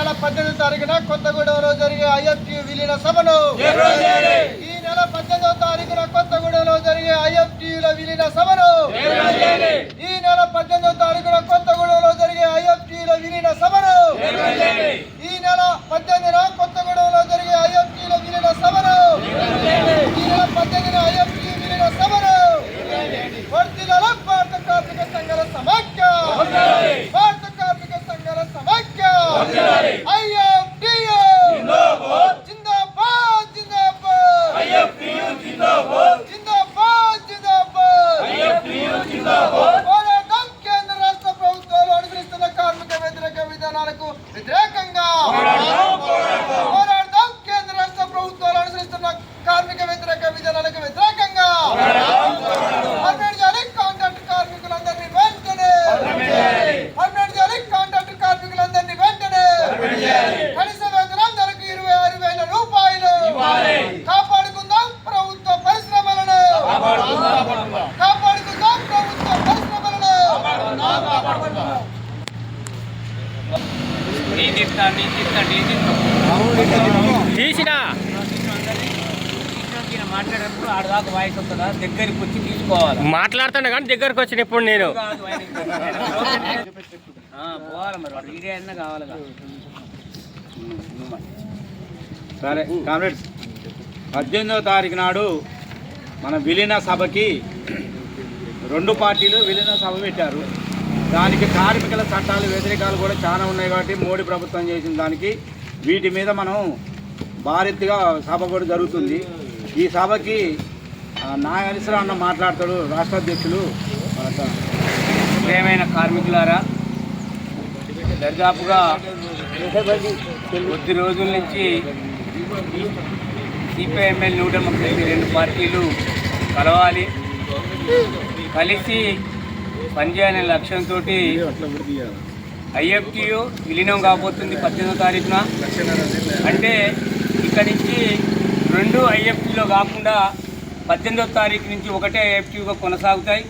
నెల 18వ తారీఖున కొత్తగూడెంలో జరిగే ఐఎఫ్టియు విలీన సభను ఈ నెల 18వ తారీఖున కొత్తగూడెంలో జరిగే ఐఎఫ్టియుల విలీన సభను ఈ నెల 18వ తారీఖున కొత్తగూడెంలో జరిగే ఐఎఫ్టియుల విలీన సభను ఈ నెల 18న కొత్తగూడెంలో జరిగే ఐఎఫ్టియుల విలీన సభను ఈ నెల 18న ఐఎఫ్టియు విలీన సభను వర్ధిల్లాలి భారత కార్మిక సంఘాల సమాఖ్య భారత కార్మిక సంఘాల సమాఖ్య ఐఎఫ్టియు జిందాబాద్ జిందాబాద్ జిందాబాద్ ఐఎఫ్టియు జిందాబాద్ జిందాబాద్ జిందాబాద్ ఐఎఫ్టియు జిందాబాద్ పోరాటం కేంద్ర రాష్ట్ర ప్రభుత్వాలు అనుసరిస్తున్న కార్మిక వ్యతిరేక విధానాలకు వ్యతిరేకంగా పోరాటం కేంద్ర రాష్ట్ర ప్రభుత్వాలు అనుసరిస్తున్న కార్మిక వ్యతిరేక విధానాలకు వ్యతిరేకంగా పర్మనెంట్ చేయాలి కాంట్రాక్ట్ కార్మికులందరినీ వెంటనే పర్మనెంట్ చేయాలి కాంట్రాక్ట్ కార్మికులందరినీ వెంటనే కనీస వేతనం నెలకు 26,000 రూపాయలు కాపాడుకుందాం ప్రభుత్వ పరిశ్రమలను కాపాడుకుందాం ప్రభుత్వ పరిశ్రమలను మాట్లాడేటప్పుడు ఆడదాకా వాయిస్ వస్తుందా దగ్గరికి వచ్చి తీసుకోవాలి. మాట్లాడుతున్నా కానీ దగ్గరకు వచ్చిన ఇప్పుడు నేను పోవాలి మరి వాడు వీడియో అయినా కావాలిగా. సరే కామ్రేడ్స్, 18వ తారీఖు నాడు మన విలీన సభకి 2 పార్టీలు విలీన సభ పెట్టారు. దానికి కార్మికుల చట్టాలు వ్యతిరేకాలు కూడా చాలా ఉన్నాయి కాబట్టి మోడీ ప్రభుత్వం చేసిన దానికి వీటి మీద మనం భారీగా సభ కూడా జరుగుతుంది. ఈ సభకి నాగేశ్వరరావు అన్న మాట్లాడతాడు, రాష్ట్ర అధ్యక్షులు. ప్రియమైన కార్మికులారా, దర్దాపుగా కొద్ది రోజుల నుంచి సిపిఐఎంఎల్ 132 పార్టీలు కలవాలి, కలిసి పనిచేయాలనే లక్ష్యంతో ఐఎఫ్టియు విలీనం కాబోతుంది 18వ తారీఖున. అంటే ఇక్కడి నుంచి 2 ఐఎఫ్టీలో కాకుండా 18వ తారీఖు నుంచి ఒకటే ఐఎఫ్టీగా కొనసాగుతాయి.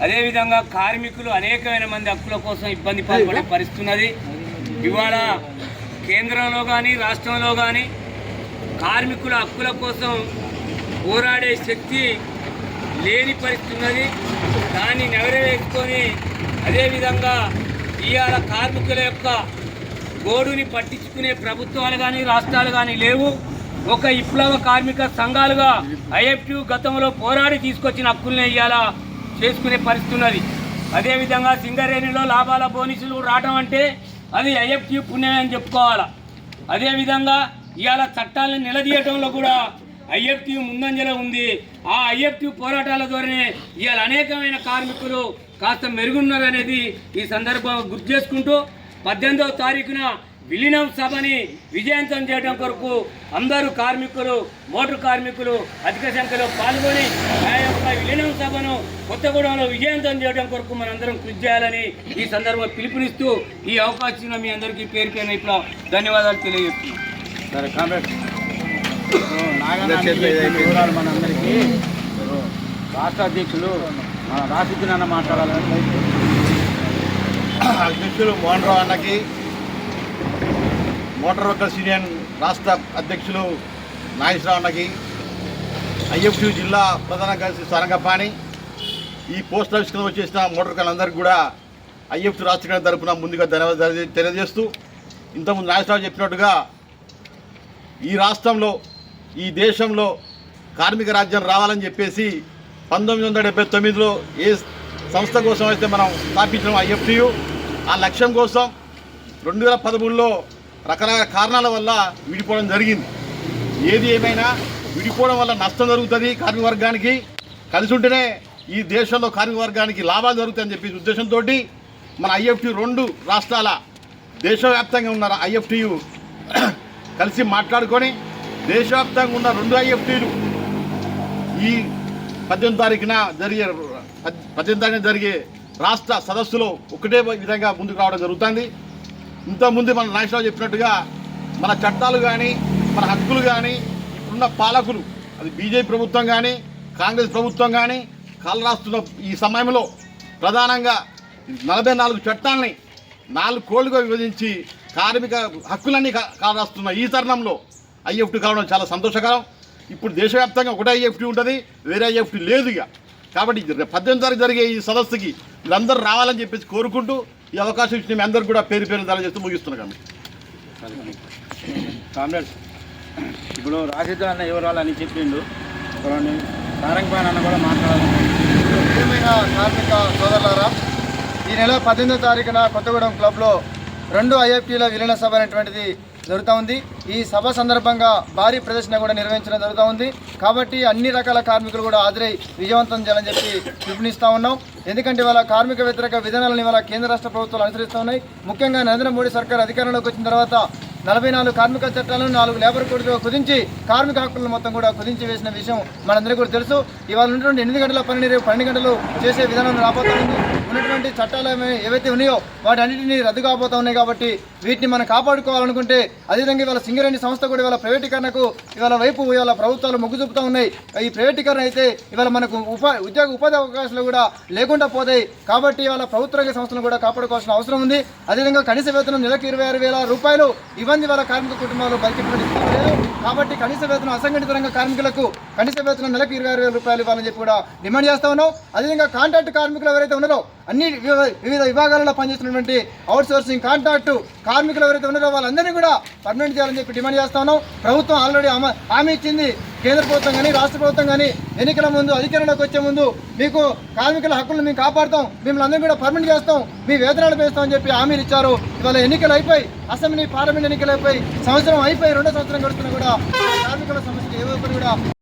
అదేవిధంగా కార్మికులు అనేకమైన మంది హక్కుల కోసం ఇబ్బంది పడే పరిస్థితి ఉన్నది. ఇవాళ కేంద్రంలో కానీ రాష్ట్రంలో కానీ కార్మికుల హక్కుల కోసం పోరాడే శక్తి లేని పరిస్థితి ఉన్నది. దాన్ని నెరవేర్చుకొని అదేవిధంగా ఇవాళ కార్మికుల యొక్క గోడుని పట్టించుకునే ప్రభుత్వాలు కానీ రాష్ట్రాలు కానీ లేవు. ఒక విప్లవ కార్మిక సంఘాలుగా ఐఎఫ్టియు గతంలో పోరాడి తీసుకొచ్చిన హక్కుల్ని ఇవాళ చేసుకునే పరిస్థితి ఉన్నది. అదేవిధంగా సింగరేణిలో లాభాల బోనసులు రావడం అంటే అది ఐఎఫ్టియు పుణ్యమే అని చెప్పుకోవాలా. అదేవిధంగా ఇవాళ చట్టాలను నిలదీయటంలో కూడా ఐఎఫ్టియు ముందంజలో ఉంది. ఆ ఐఎఫ్టియు పోరాటాల ద్వారానే ఇవాళ అనేకమైన కార్మికులు కాస్త మెరుగున్నారనేది ఈ సందర్భంగా గుర్తు చేసుకుంటూ 18వ తారీఖున విలీనం సభని విజయవంతం చేయడం కొరకు అందరూ కార్మికులు, మోటార్ కార్మికులు అధిక సంఖ్యలో పాల్గొని ఆ యొక్క విలీనం సభను కొత్తగూడెంలో విజయవంతం చేయడం కొరకు మనందరం కృషి చేయాలని ఈ సందర్భంగా పిలుపునిస్తూ ఈ అవకాశం మీ అందరికీ పేరు పేరున ఇప్పుడు ధన్యవాదాలు తెలియజేస్తున్నాం. సరే కామ్రేడ్, వివరాలు మనందరికీ రాష్ట్ర అధ్యక్షులు రాసిద్దినన్న మాట్లాడాలని. అధ్యక్షులు మోహన్ రావు అన్నకి, మోటార్ వర్కర్స్ యూనియన్ రాష్ట్ర అధ్యక్షులు నాగేశ్వరరావు అన్నకి, ఐఎఫ్టియు జిల్లా ప్రధాన కార్యదర్శి సారంగపాణి, ఈ పోస్ట్ ఆఫీస్ కింద వచ్చేసిన మోటార్ వర్కర్లందరికీ కూడా ఐఎఫ్టియు రాష్ట్ర కమిటీ తరఫున ముందుగా ధన్యవాదాలు తెలియజేస్తూ, ఇంతకుముందు నాగేశ్వరరావు చెప్పినట్టుగా ఈ రాష్ట్రంలో ఈ దేశంలో కార్మిక రాజ్యం రావాలని చెప్పేసి 1979లో ఏ సంస్థ కోసం అయితే మనం స్థాపించడం ఐఎఫ్టియు, ఆ లక్ష్యం కోసం 2013లో రకరకాల కారణాల వల్ల విడిపోవడం జరిగింది. ఏది ఏమైనా విడిపోవడం వల్ల నష్టం జరుగుతుంది కార్మిక వర్గానికి, కలిసి ఉంటేనే ఈ దేశంలో కార్మిక వర్గానికి లాభాలు జరుగుతాయని చెప్పి ఉద్దేశంతో మన ఐఎఫ్టియు 2 రాష్ట్రాల దేశవ్యాప్తంగా ఉన్న ఐఎఫ్టియు కలిసి మాట్లాడుకొని దేశవ్యాప్తంగా ఉన్న 2 ఐఎఫ్టీలు ఈ 18వ తారీఖున జరిగే రాష్ట్ర సదస్సులో ఒకటే విధంగా ముందుకు రావడం జరుగుతుంది. ఇంతకుముందు మన నాగేశ్వరరావు చెప్పినట్టుగా మన చట్టాలు కానీ మన హక్కులు కానీ ఇప్పుడున్న పాలకులు, అది బీజేపీ ప్రభుత్వం కానీ కాంగ్రెస్ ప్రభుత్వం కానీ కాలరాస్తున్న ఈ సమయంలో ప్రధానంగా 44 చట్టాలని 4 కోళ్లుగా విభజించి కార్మిక హక్కులన్నీ కారాస్తున్న ఈ తరుణంలో ఐఎఫ్టీ కావడం చాలా సంతోషకరం. ఇప్పుడు దేశవ్యాప్తంగా ఒకటే ఐఎఫ్టీ ఉంటుంది, వేరే ఐఎఫ్టీ లేదు ఇక. కాబట్టి 18 తారీఖు జరిగే ఈ సదస్సుకి వీళ్ళందరూ రావాలని చెప్పేసి కోరుకుంటూ ఈ అవకాశం ఇచ్చిన మీ అందరూ కూడా పేరు పేరు తెలియజేస్తూ ముగిస్తున్నాం. కామ్రేడ్స్, ఇప్పుడు రాజేంద్ర అన్న వివరాలని చెప్పిండు. సారంగపాణి అన్న కూడా మాట్లాడాలి. ముఖ్యమైన కార్మిక సోదరులారా, ఈ నెల 18వ తారీఖున కొత్తగూడెం క్లబ్లో 2 ఐఎఫ్టీల విలీన సభ అనేటువంటిది జరుగుతూ ఉంది. ఈ సభ సందర్భంగా భారీ ప్రదర్శన కూడా నిర్వహించడం జరుగుతూ ఉంది. కాబట్టి అన్ని రకాల కార్మికులు కూడా హాజరై విజయవంతం చేయాలని చెప్పి పిలుపునిస్తూ ఉన్నాం. ఎందుకంటే ఇవాళ కార్మిక వ్యతిరేక విధానాలను ఇవాళ కేంద్ర రాష్ట్ర ప్రభుత్వాలు అనుసరిస్తూ ఉన్నాయి. ముఖ్యంగా నరేంద్ర మోడీ సర్కార్ అధికారంలోకి వచ్చిన తర్వాత 44 కార్మిక చట్టాలను 4 లేబర్ కోడ్లో కుదించి కార్మిక హక్కులను మొత్తం కూడా కుదించి వేసిన విషయం మనందరికీ కూడా తెలుసు. ఇవాళ ఉన్నటువంటి 8 గంటల పని 12 గంటలు చేసే విధానం రాబోతా ఉంది. ఉన్నటువంటి చట్టాలు ఏవైతే ఉన్నాయో వాటి అన్నింటినీ రద్దు కాబోతా ఉన్నాయి. కాబట్టి వీటిని మనం కాపాడుకోవాలనుకుంటే అదేవిధంగా ఇవాళ సింగరేణి సంస్థ కూడా ఇవాళ ప్రైవేటీకరణకు ఇవాళ ప్రభుత్వాలు మొగ్గు చూపుతూ ఉన్నాయి. ఈ ప్రైవేటీకరణ అయితే ఇవాళ మనకు ఉపాధి అవకాశాలు కూడా లేకుండా పోతాయి. కాబట్టి ఇవాళ ప్రభుత్వ రంగ సంస్థలను కూడా కాపాడుకోవాల్సిన అవసరం ఉంది. అదేవిధంగా కనీస వేతనం నెలకు 26,000 రూపాయలు ఇవ్వండి ఇవాళ కార్మిక కుటుంబాలు బతికేటువంటి స్థితి లేదు. కాబట్టి కనీస వేతనం అసంఘటిత రంగ కార్మికులకు కనీస వేతనం నెలకు 26,000 రూపాయలు ఇవ్వాలని చెప్పి కూడా డిమాండ్ చేస్తా ఉన్నాం. అదేవిధంగా కాంట్రాక్ట్ కార్మికులు ఎవరైతే ఉన్నారో అన్ని వివిధ విభాగాలలో పనిచేస్తున్నటువంటి అవుట్ సోర్సింగ్ కాంట్రాక్టు కార్మికులు ఎవరైతే ఉన్నారో వాళ్ళందరినీ కూడా పర్మనెంట్ చేయాలని చెప్పి డిమాండ్ చేస్తా ఉన్నాం. ప్రభుత్వం ఆల్రెడీ హామీ ఇచ్చింది. కేంద్ర ప్రభుత్వం కానీ రాష్ట్ర ప్రభుత్వం కానీ ఎన్నికల ముందు అధికారంలోకి వచ్చే ముందు మీకు కార్మికుల హక్కులను మేము కాపాడుతాం, మిమ్మల్ని అందరం కూడా పర్మనెంట్ చేస్తాం, మీ వేతనాలు పెంచుతామని చెప్పి హామీలు ఇచ్చారు. ఇవాళ ఎన్నికలు అయిపోయి అసెంబ్లీ పార్లమెంట్ ఎన్నికలు అయిపోయి సంవత్సరం అయిపోయి 2వ సంవత్సరం గడుస్తున్నా కూడా కార్మికుల సమస్యలు ఏ ఒక్కరు కూడా